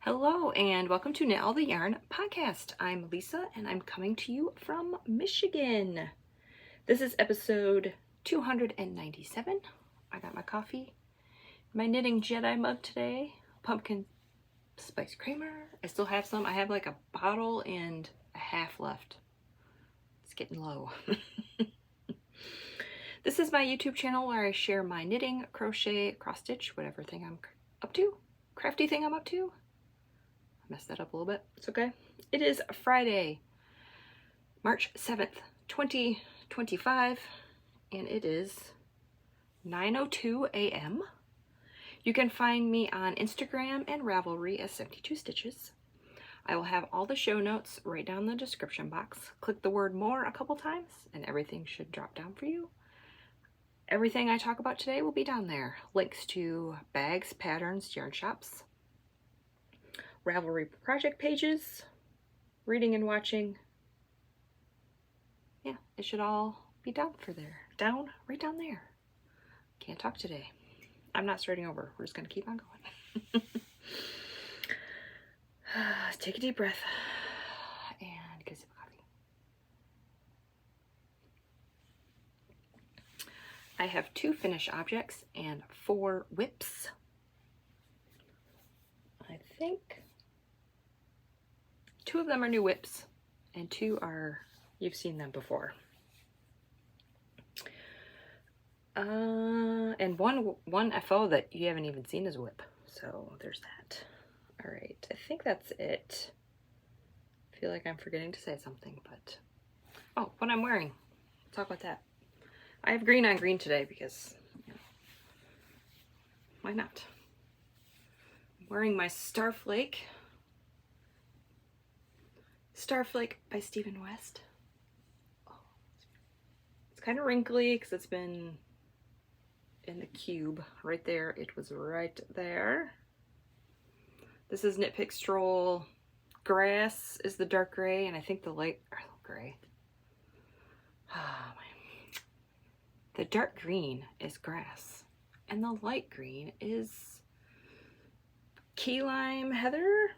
Hello and welcome to Knit All the Yarn podcast. I'm Lisa and I'm coming to you from Michigan. This is episode 297. I got my coffee, my knitting Jedi mug today, pumpkin spice creamer. I still have some. I have like a bottle and a half left. It's getting low. This is my YouTube channel where I share my knitting, crochet, cross stitch, whatever thing I'm up to, crafty thing I'm up to. Messed that up a little bit. It's okay. It is Friday, March 7th, 2025, and it is 9:02 a.m. You can find me on Instagram and Ravelry as 72 Stitches. I will have all the show notes right down in the description box. Click the word more a couple times and everything should drop down for you. Everything I talk about today will be down there. Links to bags, patterns, yarn shops, Ravelry project pages, reading and watching. Yeah, it should all be down for there. Right down there. Can't talk today. I'm not starting over. We're just going to keep on going. Take a deep breath and get a sip of coffee. I have 2 finished objects and 4 whips. I think 2 of them are new whips, and 2 are, you've seen them before. And one FO that you haven't even seen is a whip. So there's that. All right, I think that's it. I feel like I'm forgetting to say something, but oh, what I'm wearing. Talk about that. I have green on green today because, you know, why not? I'm wearing my Starflake by Stephen West. Oh, it's kind of wrinkly because it's been in the cube right there. It was right there. This is Knitpicks Stroll. Grass is the dark gray, and I think the light gray. Oh, man. The dark green is grass, and the light green is key lime heather.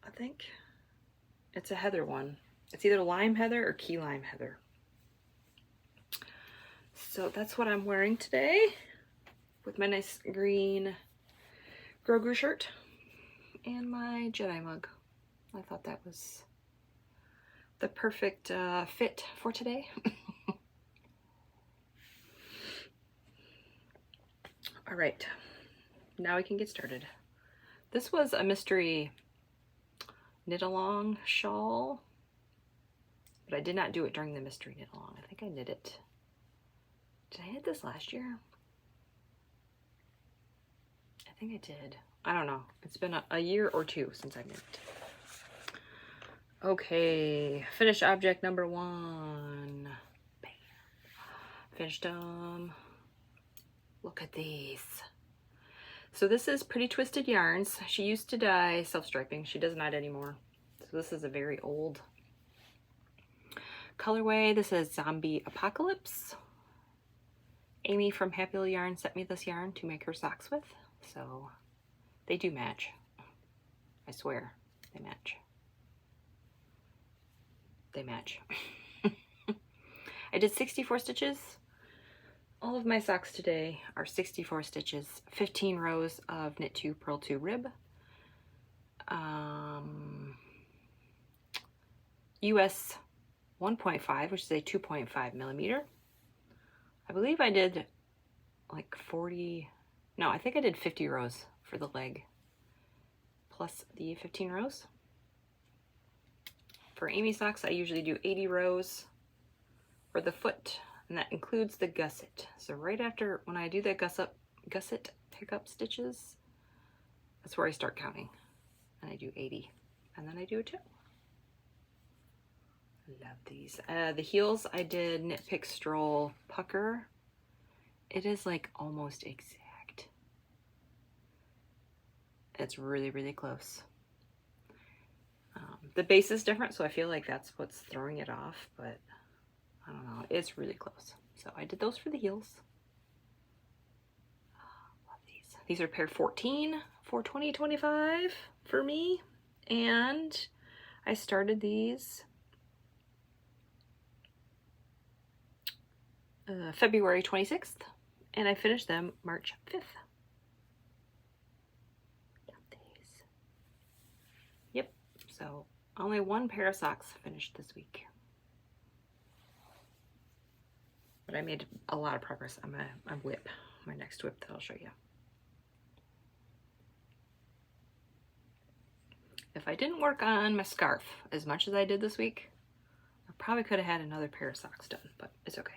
I think it's a heather one. It's either lime heather or key lime heather. So that's what I'm wearing today with my nice green Grogu shirt and my Jedi mug. I thought that was the perfect fit for today. All right, now we can get started. This was a mystery knit along shawl, but I did not do it during the mystery knit along. I think I knit it. Did I knit this last year? I think I did. I don't know. It's been a year or 2 since I knit. Okay, finished object number 1. Bam. Finished them. Look at these. So this is Pretty Twisted Yarns. She used to dye self-striping. She does not anymore. So this is a very old colorway. This is Zombie Apocalypse. Amie from Happy Little Yarn sent me this yarn to make her socks with. So they do match. I swear, they match. They match. I did 64 stitches. All of my socks today are 64 stitches, 15 rows of knit 2, purl 2 rib. US 1.5, which is a 2.5 millimeter. I believe I did like 40, no, I think I did 50 rows for the leg, plus the 15 rows. For Amie socks, I usually do 80 rows for the foot, and that includes the gusset. So right after, when I do the gusset pickup stitches, that's where I start counting. And I do 80, and then I do a 2. Love these. The heels, I did Knitpicks Stroll Pucker. It is like almost exact. It's really, really close. The base is different, so I feel like that's what's throwing it off, but I don't know. It's really close. So I did those for the heels. Oh, love these. These are pair 14 for 2025 for me. And I started these February 26th, and I finished them March 5th. Yep, so only one pair of socks finished this week. But I made a lot of progress on my whip, my next whip that I'll show you. If I didn't work on my scarf as much as I did this week, I probably could have had another pair of socks done, but it's okay.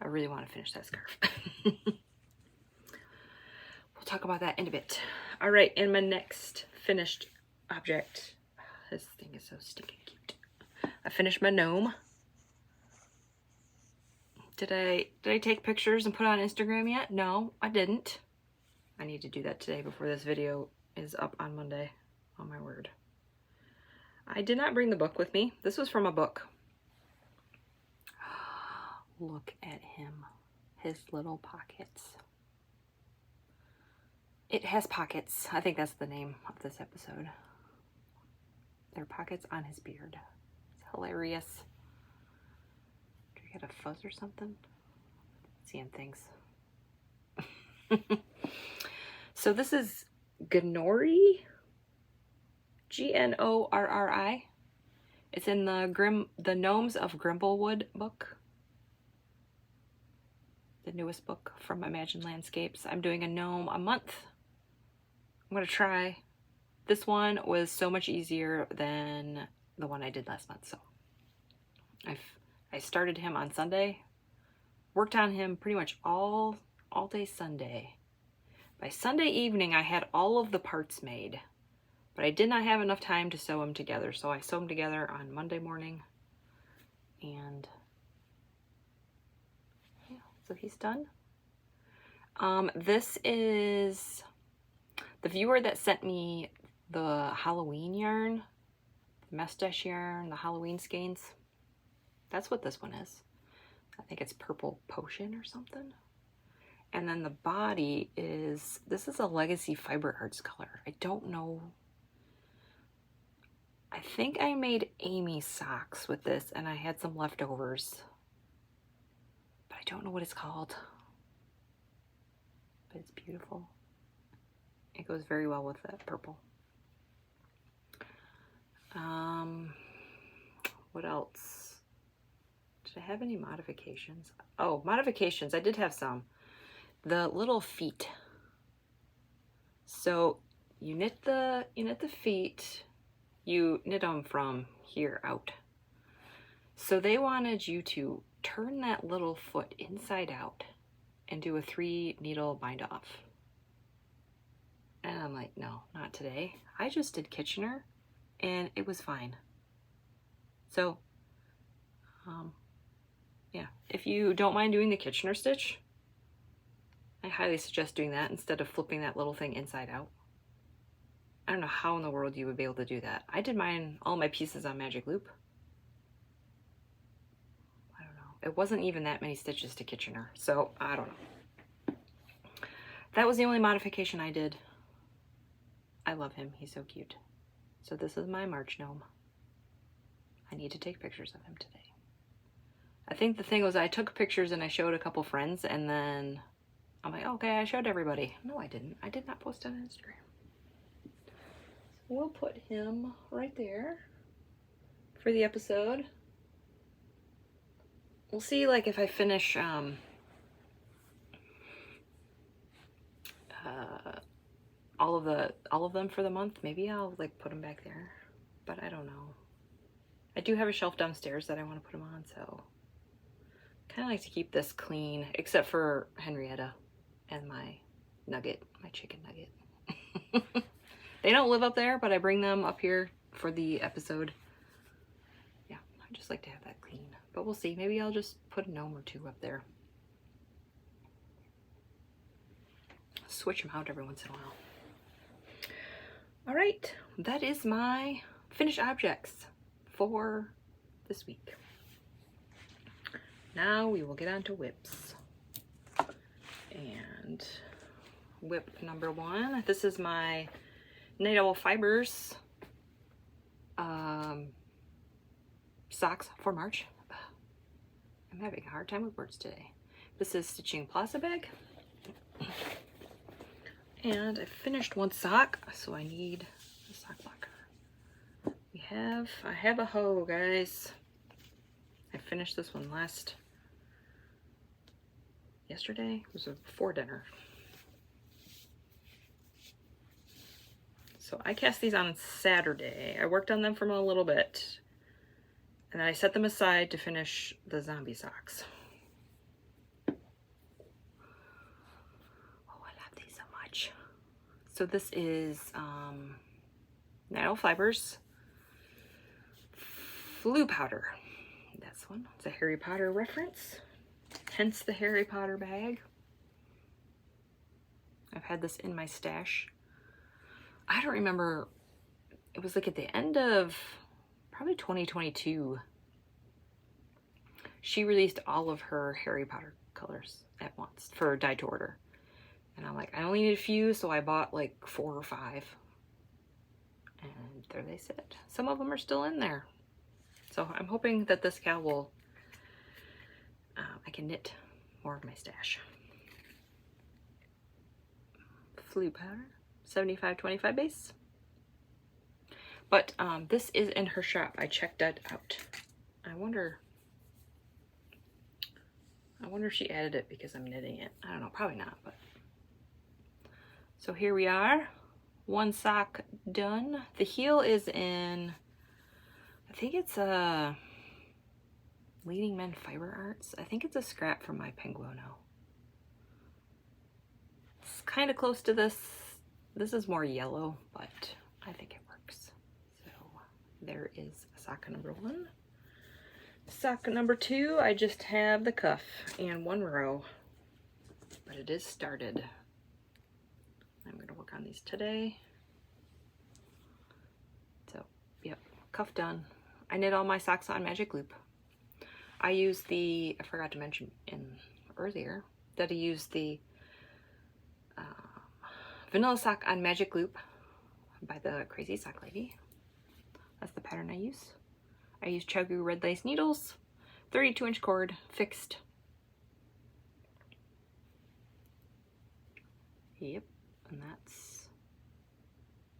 I really want to finish that scarf. We'll talk about that in a bit. All right, and my next finished object. This thing is so stinking cute. I finished my gnome. Did I take pictures and put it on Instagram yet? No, I didn't. I need to do that today before this video is up on Monday. Oh my word. I did not bring the book with me. This was from a book. Look at him. His little pockets. It has pockets. I think that's the name of this episode. There are pockets on his beard. It's hilarious. Do you get a fuzz or something? Seeing things. So this is Gnorri. Gnorri. It's in the Gnomes of Grimblewood book. The newest book from Imagine Landscapes. I'm doing a gnome a month. I'm gonna try. This one was so much easier than the one I did last month. So I started him on Sunday. Worked on him pretty much all day Sunday. By Sunday evening, I had all of the parts made. But I did not have enough time to sew them together, so I sewed them together on Monday morning. And yeah, so he's done. This is the viewer that sent me the Halloween yarn, the mustache yarn, the Halloween skeins. That's what this one is. I think it's Purple Potion or something. And then the body is, this is a Legacy Fiber Arts color. I don't know. I think I made Amie socks with this and I had some leftovers. But I don't know what it's called. But it's beautiful. It goes very well with that purple. What else? Did I have any modifications? Oh, modifications. I did have some. The little feet. So you knit the feet. You knit them from here out. So they wanted you to turn that little foot inside out and do a 3 needle bind off. And I'm like, no, not today. I just did Kitchener and it was fine. So, yeah, if you don't mind doing the Kitchener stitch, I highly suggest doing that instead of flipping that little thing inside out. I don't know how in the world you would be able to do that. I did all my pieces on Magic Loop. I don't know. It wasn't even that many stitches to Kitchener, so I don't know. That was the only modification I did. I love him. He's so cute. So this is my March gnome. I need to take pictures of him today. I think the thing was I took pictures and I showed a couple friends and then I'm like, okay, I showed everybody. No, I didn't. I did not post on Instagram. We'll put him right there for the episode. We'll see, like, if I finish all of them for the month. Maybe I'll like put them back there, but I don't know. I do have a shelf downstairs that I want to put them on, so kind of like to keep this clean, except for Henrietta and my nugget, my chicken nugget. They don't live up there, but I bring them up here for the episode. Yeah, I just like to have that clean. But we'll see. Maybe I'll just put a gnome or two up there. Switch them out every once in a while. All right, that is my finished objects for this week. Now we will get on to whips. And whip number 1. This is my Night Owl Fibers socks for March. I'm having a hard time with words today. This is Stitching Plaza Bag. And I finished one sock, so I need a sock blocker. I have a hoe, guys. I finished this one yesterday. It was before dinner. So I cast these on Saturday. I worked on them for a little bit. And then I set them aside to finish the zombie socks. Oh, I love these so much. So this is Night Owl Fibers Floo Powder. That's one. It's a Harry Potter reference. Hence the Harry Potter bag. I've had this in my stash. I don't remember. It was like at the end of probably 2022. She released all of her Harry Potter colors at once for dye to order. And I'm like, I only need a few, so I bought like 4 or 5. And there they sit. Some of them are still in there. So I'm hoping that this gal will, I can knit more of my stash. Floo Powder, 75-25 base. But this is in her shop. I checked that out. I wonder if she added it because I'm knitting it. I don't know, probably not, but. So here we are. One sock done. The heel is in, I think it's a Leading Men Fiber Arts. I think it's a scrap from my Penguino. It's kind of close to this. This is more yellow, but I think it works. So there is sock number 1. Sock number 2, I just have the cuff and 1 row, but it is started. I'm going to work on these today. So, yep, cuff done. I knit all my socks on Magic Loop. I use I forgot to mention earlier that I use the Vanilla Sock on Magic Loop by the Crazy Sock Lady. That's the pattern I use. I use Chiaogoo red lace needles, 32-inch cord, fixed. Yep, and that's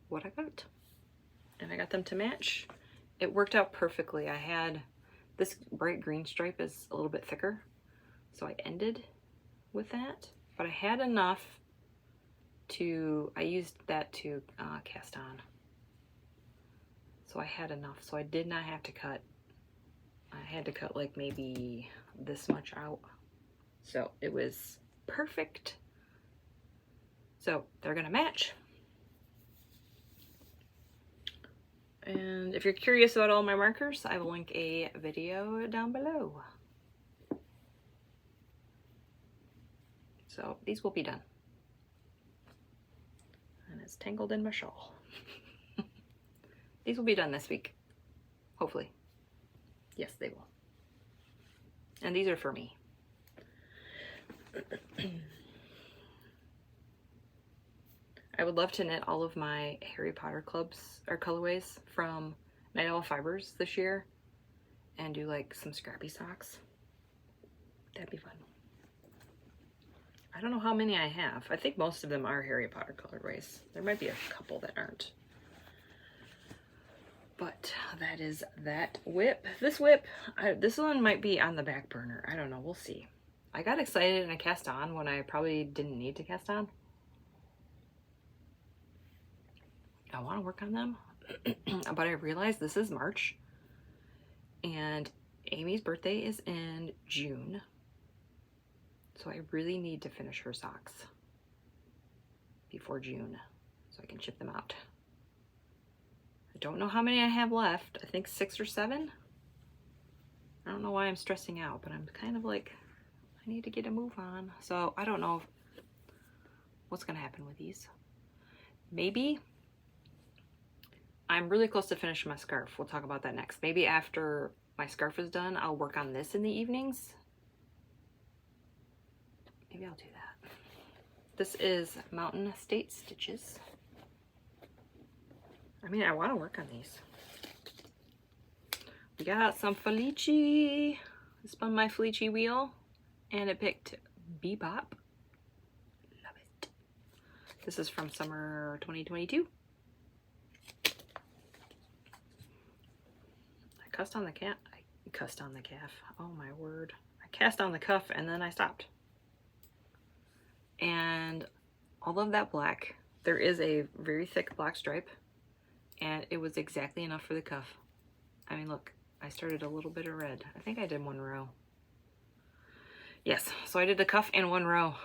what I got. And I got them to match. It worked out perfectly. I had this bright green stripe is a little bit thicker, so I ended with that. But I had enough I used that to cast on. So I had enough, so I did not have to cut. I had to cut like maybe this much out. So it was perfect. So they're gonna match. And if you're curious about all my markers, I will link a video down below. So these will be done. And it's tangled in my shawl. These will be done this week, hopefully. Yes, they will. And these are for me. I would love to knit all of my Harry Potter clubs or colorways from Night Owl Fibers this year and do like some Scrappy socks. That'd be fun. I don't know how many I have. I think most of them are Harry Potter colorways. There might be a couple that aren't. But that is that whip. This whip, this one might be on the back burner. I don't know. We'll see. I got excited and I cast on when I probably didn't need to cast on. I want to work on them. But I realized this is March. And Amy's birthday is in June. So I really need to finish her socks before June so I can ship them out. I don't know how many I have left. I think 6 or 7. I don't know why I'm stressing out, but I'm kind of like, I need to get a move on. So I don't know what's going to happen with these. Maybe I'm really close to finishing my scarf. We'll talk about that next. Maybe after my scarf is done, I'll work on this in the evenings. Maybe I'll do that. This is Mountain State Stitches. I mean, I want to work on these. We got some Felici. I spun my Felici wheel and it picked Bebop. Love it. This is from summer 2022. I cussed on the cat. I cussed on the calf. Oh my word. I cast on the cuff and then I stopped. And all of that black, there is a very thick black stripe and it was exactly enough for the cuff. I mean, look, I started a little bit of red. I think I did 1 row. Yes, so I did the cuff in 1 row.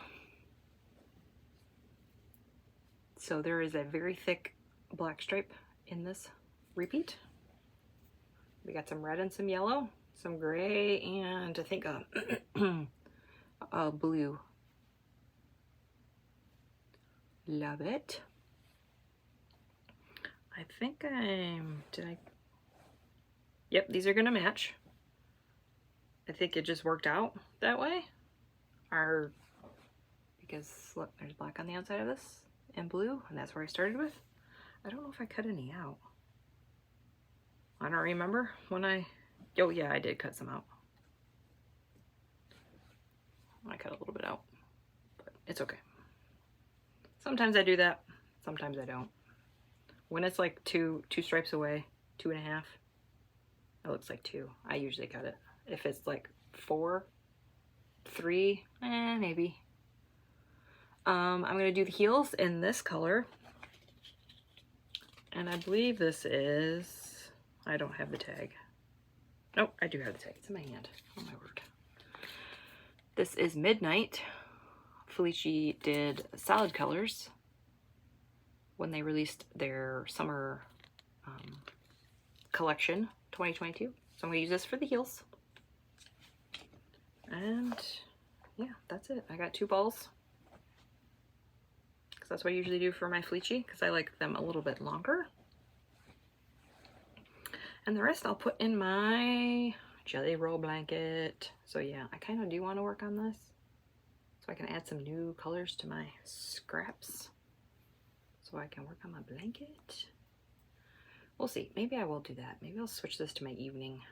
So there is a very thick black stripe in this repeat. We got some red and some yellow, some gray, and I think a blue. Love it. I think yep, these are gonna match. I think it just worked out that way. Because look, there's black on the outside of this and blue, and that's where I started with. I don't know if I cut any out. I don't remember when oh yeah, I did cut some out. I cut a little bit out, but it's okay. Sometimes I do that, sometimes I don't. When it's like two stripes away, 2.5, it looks like 2. I usually cut it. If it's like 4, 3, maybe. I'm gonna do the heels in this color. And I believe this is, I don't have the tag. Nope, I do have the tag, it's in my hand. Oh my word. This is Midnight. Felici did solid colors when they released their summer collection 2022. So I'm gonna use this for the heels. And yeah, that's it. I got 2 balls. Because that's what I usually do for my Felici, because I like them a little bit longer. And the rest I'll put in my jelly roll blanket. So yeah, I kind of do want to work on this. So I can add some new colors to my scraps. So I can work on my blanket. We'll see. Maybe I will do that. Maybe I'll switch this to my evening.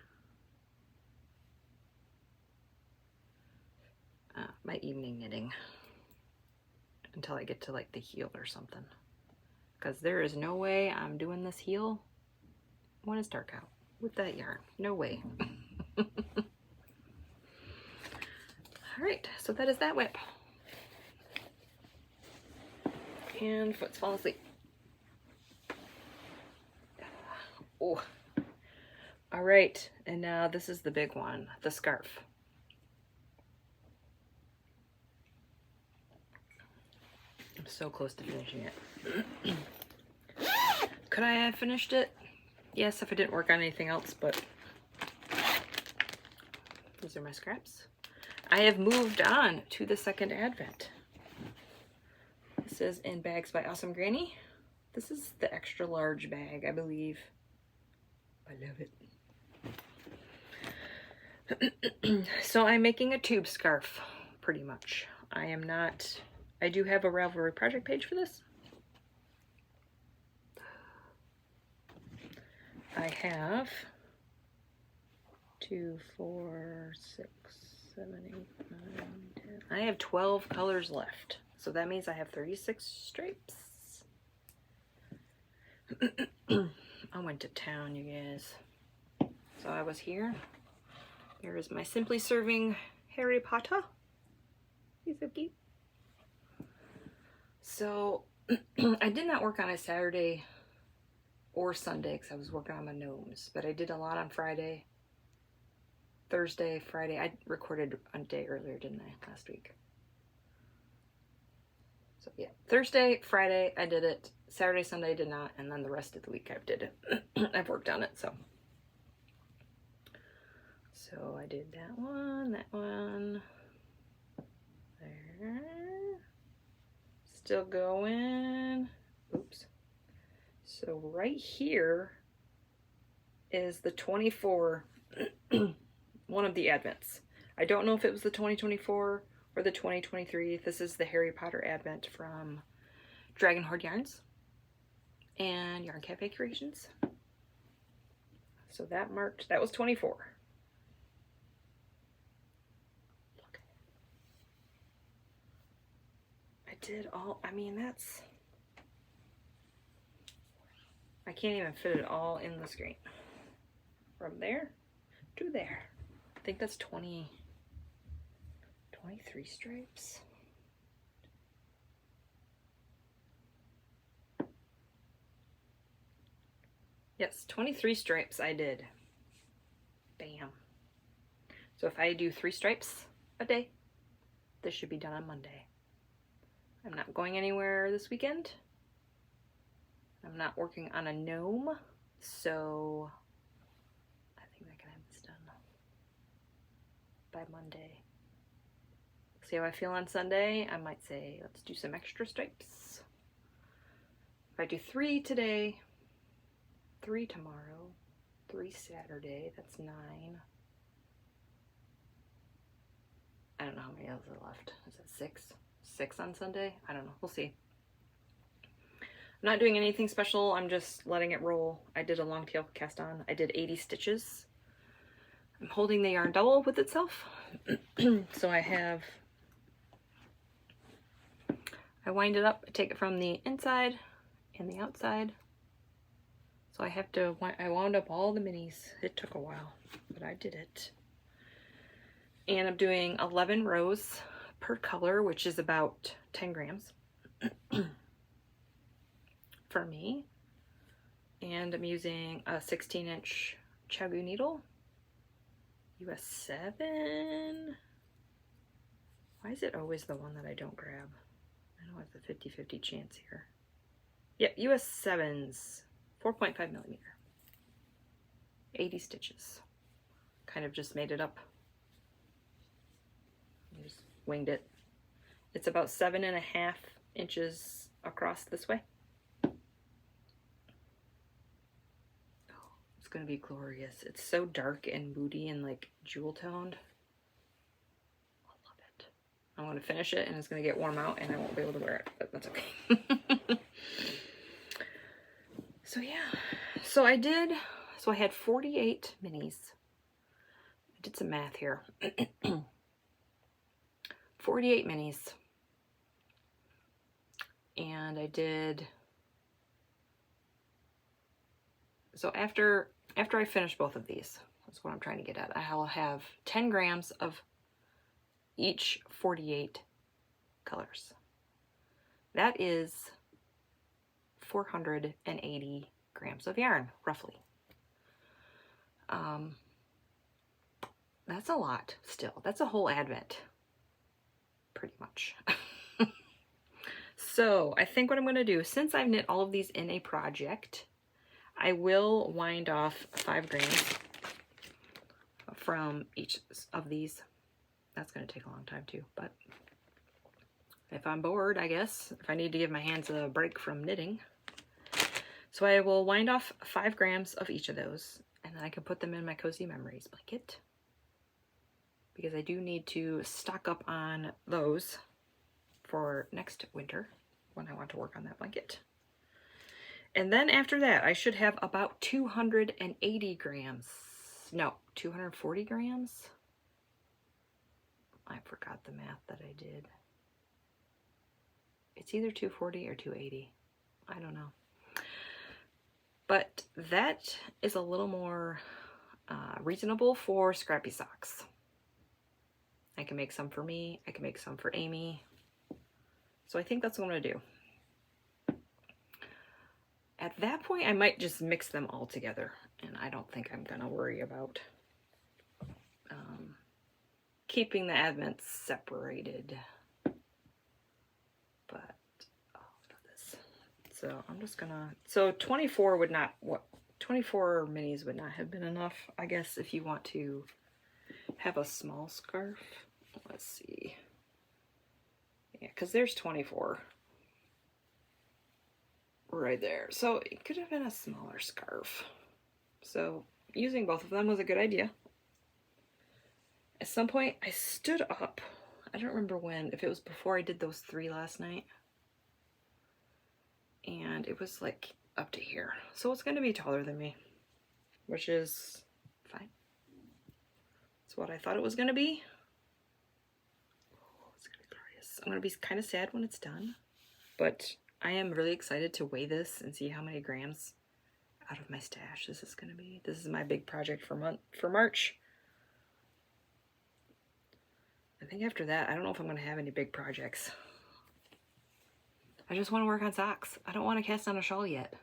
My evening knitting. Until I get to like the heel or something. Because there is no way I'm doing this heel when it's dark out with that yarn. No way. Alright, so that is that whip. And Foot's falling asleep. Oh. Alright, and now this is the big one, the scarf. I'm so close to finishing it. Could I have finished it? Yes, if I didn't work on anything else, but these are my scraps. I have moved on to the second advent. This is in Bags by Awesome Granny. This is the extra large bag, I believe. I love it. So I'm making a tube scarf, pretty much. I do have a Ravelry project page for this. I have 2, 4, 6, 7, 8, 9, 10. I have 12 colors left. So that means I have 36 stripes. I went to town, you guys. So I was here. Here is my Simply Serving Harry Potter. He's so cute. So I did not work on a Saturday or Sunday because I was working on my gnomes, but I did a lot on Friday, Thursday, Friday. I recorded a day earlier, didn't I, last week? So yeah, Thursday, Friday I did it, Saturday, Sunday I did not, and then the rest of the week I did it. I've worked on it, so I did that one, there, still going, oops. So right here is the 24, one of the advents. I don't know if it was the 2024 for the 2023. This is the Harry Potter Advent from Dragon Hoard Yarns and Yarn Cafe Creations. So that was 24. Look. I did all, I mean, I can't even fit it all in the screen. From there to there. I think that's 23 stripes. Yes, 23 stripes I did. Bam. So if I do 3 stripes a day, this should be done on Monday. I'm not going anywhere this weekend. I'm not working on a gnome, so I think I can have this done by Monday. See how I feel on Sunday? I might say, let's do some extra stripes. If I do 3 today, 3 tomorrow, 3 Saturday, that's 9. I don't know how many else are left. Is that 6? 6 on Sunday? I don't know. We'll see. I'm not doing anything special. I'm just letting it roll. I did a long tail cast on. I did 80 stitches. I'm holding the yarn double with itself. So I wind it up, I take it from the inside and the outside. So I wound up all the minis. It took a while, but I did it. And I'm doing 11 rows per color, which is about 10 grams for me. And I'm using a 16-inch Chiaogoo needle, US 7. Why is it always the one that I don't grab? I know it's a 50-50 chance here. Yeah, US 7's 4.5 millimeter. 80 stitches. Kind of just made it up. Just winged it. It's about 7.5 inches across this way. Oh, it's gonna be glorious. It's so dark and moody and like jewel toned. I love it. I'm gonna finish it and it's gonna get warm out and I won't be able to wear it, but that's okay. So yeah, so I had 48 minis. I did some math here. 48 minis. And I did, so after I finish both of these, that's what I'm trying to get at, I'll have 10 grams of each 48 colors. That is 480 grams of yarn, roughly. That's a lot still. That's a whole advent, pretty much. So I think what I'm going to do, since I've knit all of these in a project, I will wind off 5 grams from each of these. That's going to take a long time too, but if I'm bored, I guess, if I need to give my hands a break from knitting. So I will wind off 5 grams of each of those, and then I can put them in my Cozy Memories blanket, because I do need to stock up on those for next winter when I want to work on that blanket. And then after that, I should have about 280 grams. No, 240 grams? I forgot the math that I did. It's either 240 or 280. I don't know. But that is a little more reasonable for Scrappy socks. I can make some for me. I can make some for Amie. So I think that's what I'm going to do. At that point, I might just mix them all together. And I don't think I'm going to worry about keeping the advents separated. But, oh, look at this. So I'm just going to, so 24 minis would not have been enough, I guess, if you want to have a small scarf. Let's see. Yeah, because there's 24 right there. So it could have been a smaller scarf. So using both of them was a good idea. At some point I stood up I don't remember when, if it was before I did those 3 last night. And it was like up to here. So it's going to be taller than me, which is fine. It's what I thought it was going to be. Oh, it's going to be glorious. I'm going to be kind of sad when it's done, but I am really excited to weigh this and see how many grams out of my stash this is going to be. This is my big project for March. I think after that, I don't know if I'm going to have any big projects. I just want to work on socks. I don't want to cast on a shawl yet.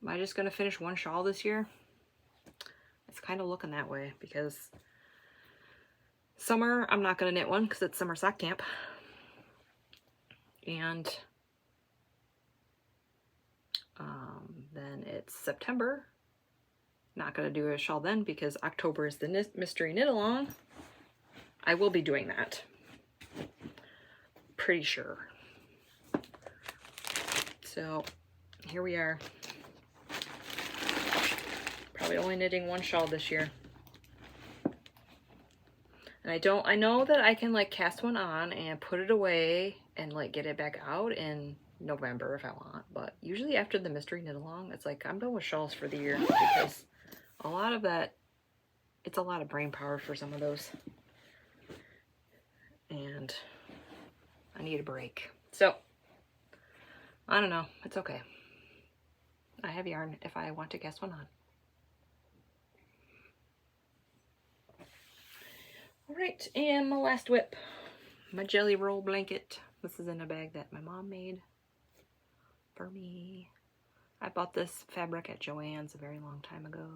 Am I just going to finish one shawl this year? It's kind of looking that way because summer, I'm not going to knit one because it's summer sock camp. And then it's September. Not going to do a shawl then because October is the mystery knit along. I will be doing that. Pretty sure. So here we are. Probably only knitting one shawl this year. And I know that I can like cast one on and put it away and like get it back out in November if I want. But usually after the mystery knit along, it's like I'm done with shawls for the year because a lot of that, it's a lot of brain power for some of those. And I need a break. So I don't know. It's okay. I have yarn if I want to cast one on. Alright, and my last whip. My jelly roll blanket. This is in a bag that my mom made for me. I bought this fabric at Joann's a very long time ago.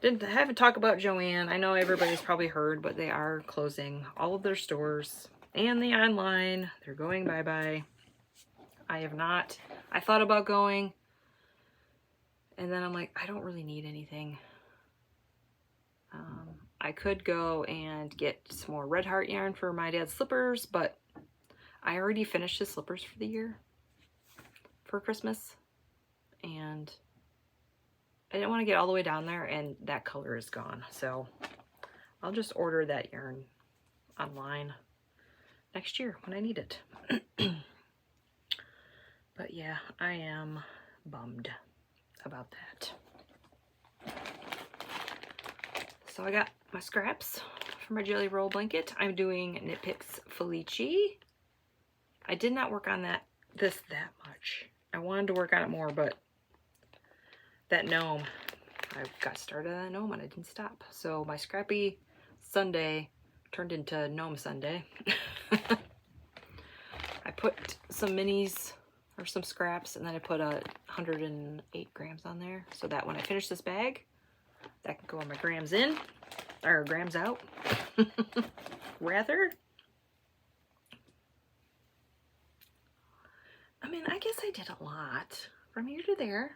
Haven't talked about Joann. I know everybody's probably heard, but they are closing all of their stores and the online. They're going bye-bye. I have not. I thought about going, and then I'm like, I don't really need anything. I could go and get some more Red Heart yarn for my dad's slippers, but I already finished his slippers for the year, for Christmas, and I didn't want to get all the way down there, and that color is gone. So I'll just order that yarn online next year when I need it. But yeah, I am bummed about that. So I got my scraps for my jelly roll blanket. I'm doing Knitpicks Felici. I did not work on that much. I wanted to work on it more, but that gnome, I got started on that gnome and I didn't stop. So my Scrappy Sunday turned into Gnome Sunday. I put some minis or some scraps, and then I put 108 grams on there so that when I finish this bag, that can go on my grams in, or grams out, rather. I mean, I guess I did a lot from here to there.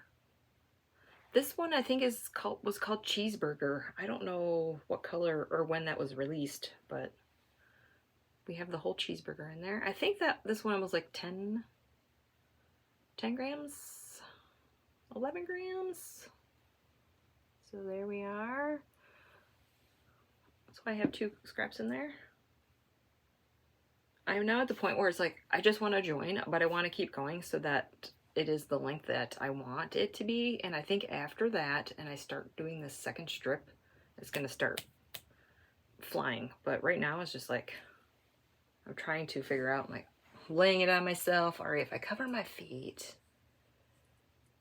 This one I think was called Cheeseburger. I don't know what color or when that was released, but we have the whole cheeseburger in there. I think that this one was like 10 grams, 11 grams. So there we are. So I have 2 scraps in there. I'm now at the point where it's like, I just want to join, but I want to keep going so that it is the length that I want it to be. And I think after that, and I start doing this second strip, it's going to start flying. But right now it's just like, I'm trying to figure out, like, laying it on myself, or if I cover my feet,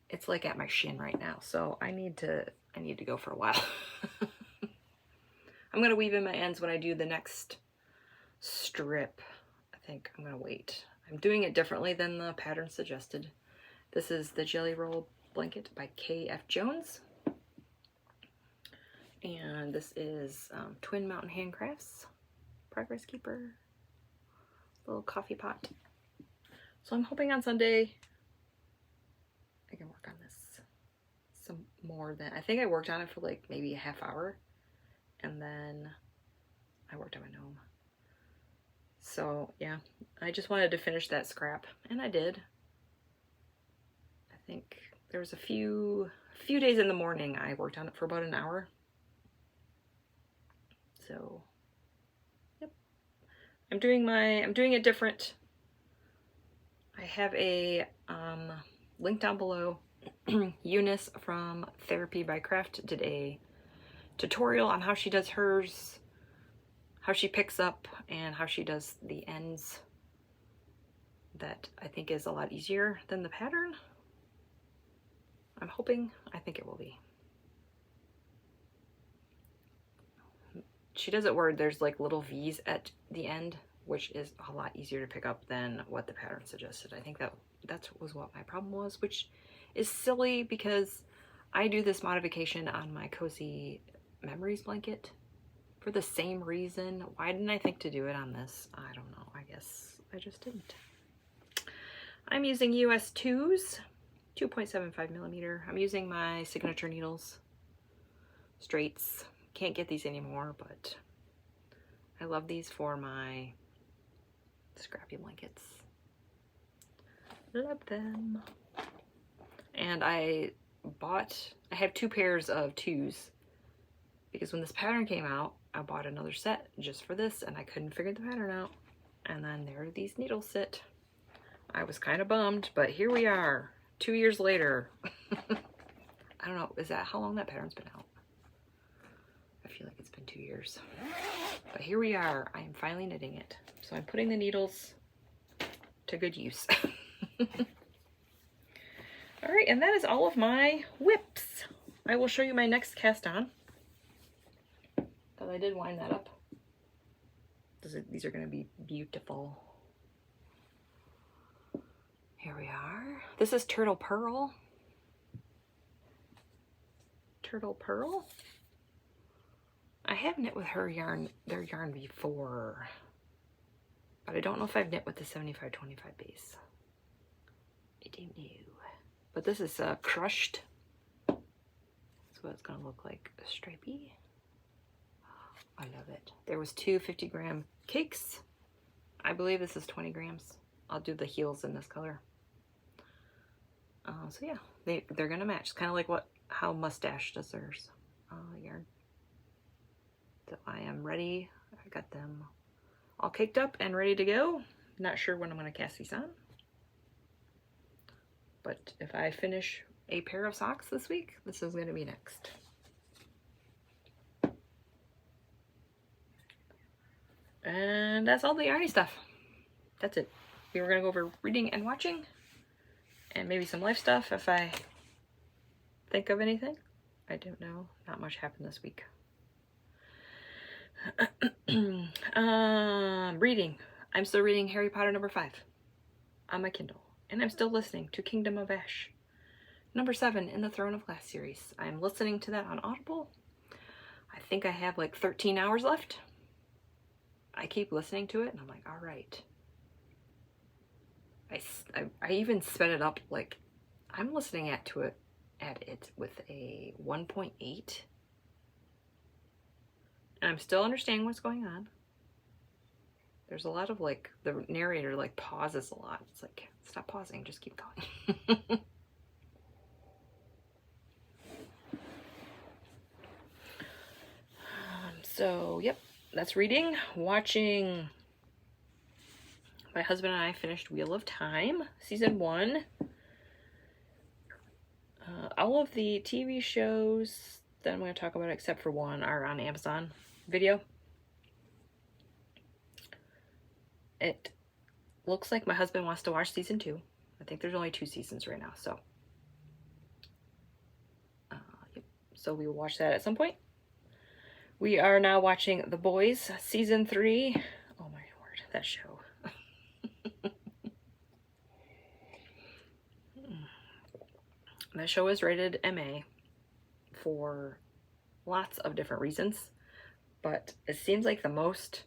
it's like at my shin right now. So I need to go for a while. I'm gonna weave in my ends when I do the next strip. I think I'm gonna wait. I'm doing it differently than the pattern suggested. This is the Jelly Roll Blanket by K.F. Jones. And this is Twin Mountain Handcrafts Progress Keeper. Little coffee pot. So I'm hoping on Sunday I can work on this some more than, I think I worked on it for like maybe a half hour, and then I worked on my gnome. So yeah, I just wanted to finish that scrap, and I did. I think there was a few days in the morning I worked on it for about an hour. So yep, I'm doing it different. I have a link down below. Eunice from Therapy by Craft did a tutorial on how she does hers, how she picks up, and how she does the ends. That I think is a lot easier than the pattern. I'm hoping. I think it will be. She does it where there's like little V's at the end, which is a lot easier to pick up than what the pattern suggested. I think that was what my problem was, which is silly because I do this modification on my Cozy Memories blanket for the same reason. Why didn't I think to do it on this? I don't know. I guess I just didn't. I'm using US 2s, 2.75 millimeter. I'm using my signature needles, straights. Can't get these anymore, but I love these for my Scrappy blankets. Love them. And I have 2 pairs of 2s because when this pattern came out, I bought another set just for this and I couldn't figure the pattern out. And then there these needles sit. I was kind of bummed, but here we are 2 years later. I don't know, is that how long that pattern's been out? I feel like it's been 2 years. But here we are, I am finally knitting it. So I'm putting the needles to good use. All right, and that is all of my whips. I will show you my next cast on, because I did wind that up. These are going to be beautiful. Here we are. This is Turtle Pearl. Turtle Pearl. I have knit with their yarn before, but I don't know if I've knit with the 75-25 base. I don't know. But this is crushed. That's what it's gonna look like. Stripey. I love it. There was 2 50-gram cakes. I believe this is 20 grams. I'll do the heels in this color. So yeah, they're gonna match. It's kind of like how Mustache does theirs yarn. So I am ready. I got them all caked up and ready to go. Not sure when I'm gonna cast these on, but if I finish a pair of socks this week, this is gonna be next. And that's all the yarny stuff. That's it. We were gonna go over reading and watching, and maybe some life stuff if I think of anything. I don't know. Not much happened this week. Reading. I'm still reading Harry Potter number 5 on my Kindle, and I'm still listening to Kingdom of Ash number 7 in the Throne of Glass series. I'm listening to that on Audible. I think I have like 13 hours left. I keep listening to it and I'm like, all right. I even sped it up. Like, I'm listening at it with a 1.8, and I'm still understanding what's going on. There's a lot of like, the narrator like pauses a lot. It's like, stop pausing, just keep going. So yep, that's reading. Watching, my husband and I finished Wheel of Time season 1. All of the TV shows that I'm going to talk about, except for one, are on Amazon Video. It looks like my husband wants to watch season 2. I think there's only 2 seasons right now, so yep. So we will watch that at some point. We are now watching The Boys season 3. Oh my word, that show. That show is rated MA for lots of different reasons, but it seems like the most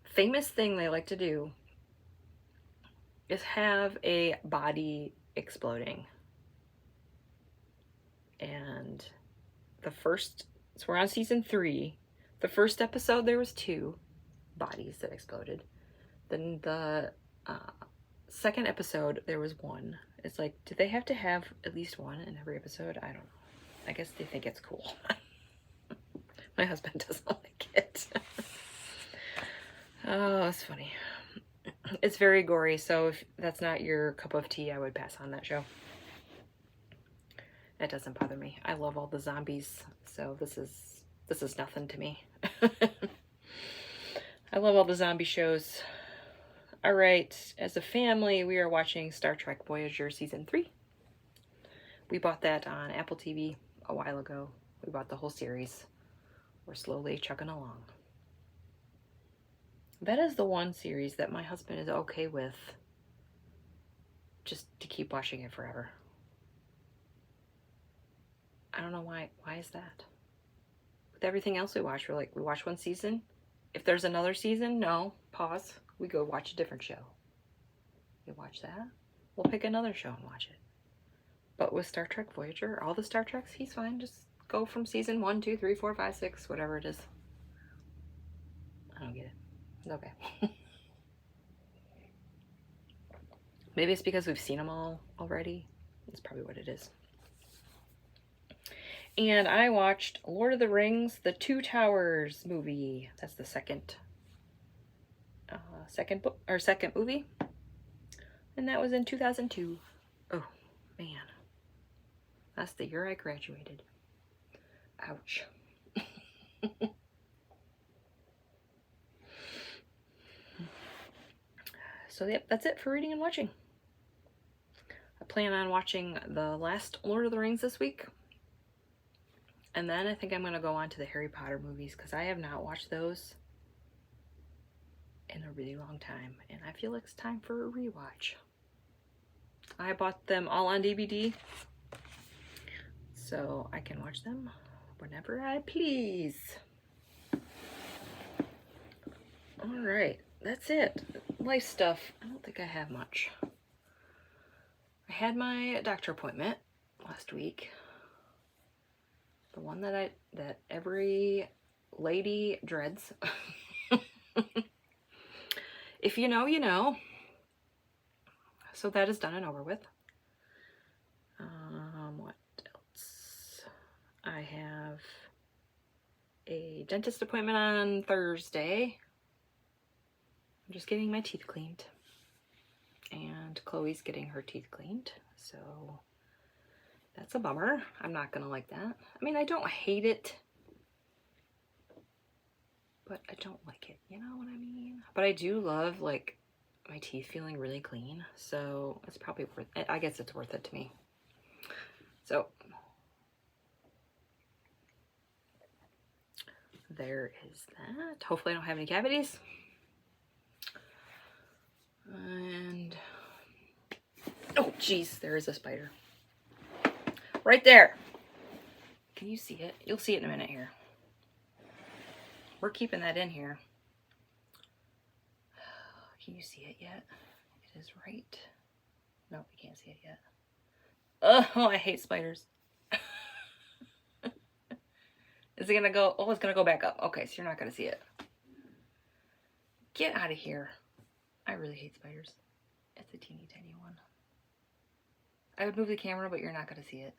famous thing they like to do is have a body exploding. And so we're on season 3. The first episode, there was 2 bodies that exploded. Then the second episode, there was 1. It's like, do they have to have at least 1 in every episode? I don't know. I guess they think it's cool. My husband doesn't like it. Oh, it's funny. It's very gory, so if that's not your cup of tea, I would pass on that show. That doesn't bother me. I love all the zombies, so this is nothing to me. I love all the zombie shows. All right, as a family, we are watching Star Trek Voyager Season 3. We bought that on Apple TV a while ago. We bought the whole series. We're slowly chugging along. That is the one series that my husband is okay with just to keep watching it forever. I don't know why. Why is that? With everything else we watch, we're like, we watch one season. If there's another season, no, pause. We go watch a different show. We watch that. We'll pick another show and watch it. But with Star Trek Voyager, all the Star Treks, he's fine. Just go from season 1, 2, 3, 4, 5, 6, whatever it is. I don't get it. It's okay. Maybe it's because we've seen them all already. That's probably what it is. And I watched Lord of the Rings, The Two Towers movie. That's the second movie. And that was in 2002. Oh, man. That's the year I graduated. Ouch. So, yep, that's it for reading and watching. I plan on watching the last Lord of the Rings this week. And then I think I'm going to go on to the Harry Potter movies because I have not watched those in a really long time. And I feel like it's time for a rewatch. I bought them all on DVD, so I can watch them whenever I please. All right, that's it. Life stuff. I don't think I have much. I had my doctor appointment last week. The one that every lady dreads. If you know, you know. So that is done and over with. What else? I have a dentist appointment on Thursday. I'm just getting my teeth cleaned. And Chloe's getting her teeth cleaned. So that's a bummer. I'm not gonna like that. I mean, I don't hate it, but I don't like it. You know what I mean? But I do love, like, my teeth feeling really clean. So it's probably worth it. I guess it's worth it to me. So there is that. Hopefully I don't have any cavities. And oh, geez, there is a spider. Right there. Can you see it? You'll see it in a minute here. We're keeping that in here. Can you see it yet? It is right. No, you can't see it yet. Oh, I hate spiders. Is it gonna go? Oh, it's gonna go back up. Okay, so you're not gonna see it. Get out of here. I really hate spiders. It's a teeny tiny one. I would move the camera, but you're not gonna see it.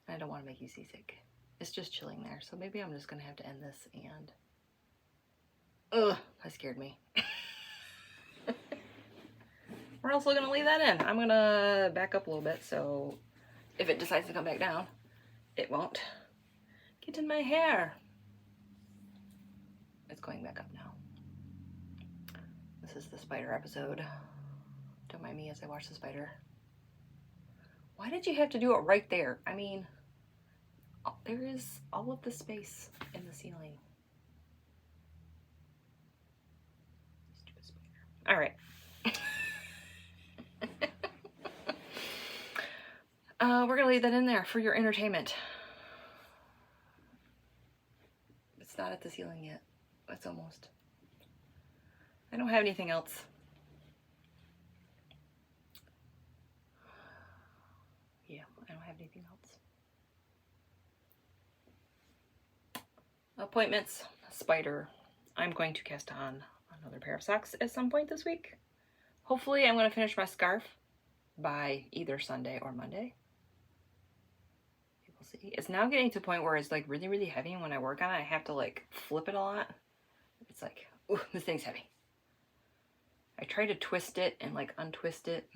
I don't want to make you seasick. It's just chilling there, so maybe I'm just gonna have to end this and... Ugh, that scared me. We're also gonna leave that in. I'm gonna back up a little bit, so if it decides to come back down, it won't get in my hair. It's going back up now. This is the spider episode. Don't mind me as I watch the spider. Why did you have to do it right there? I mean, there is all of the space in the ceiling. Stupid spider. All right. We're gonna leave that in there for your entertainment. It's not at the ceiling yet. It's almost. I don't have anything else. Yeah, I don't have anything else. Appointments, spider. I'm going to cast on another pair of socks at some point this week. Hopefully I'm going to finish my scarf by either Sunday or Monday. We'll see. It's now getting to a point where it's like really, really heavy, and when I work on it, I have to like flip it a lot. It's like Ooh, this thing's heavy. I try to twist it and like untwist it,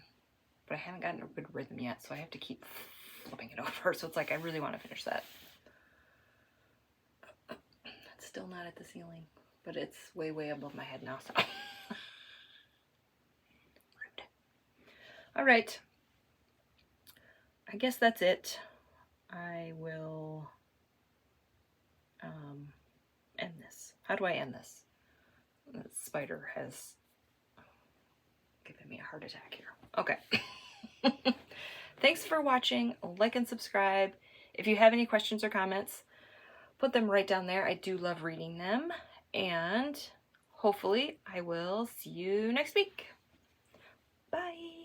but I haven't gotten a good rhythm yet, so I have to keep flipping it over. So it's like I really want to finish that. It's still not at the ceiling, but it's way, way above my head now, so. Rude. All right. I guess that's it. I will end this. How do I end this? The spider has given me a heart attack here. Okay. Thanks for watching. Like and subscribe. If you have any questions or comments, put them right down there. I do love reading them. And hopefully I will see you next week. Bye.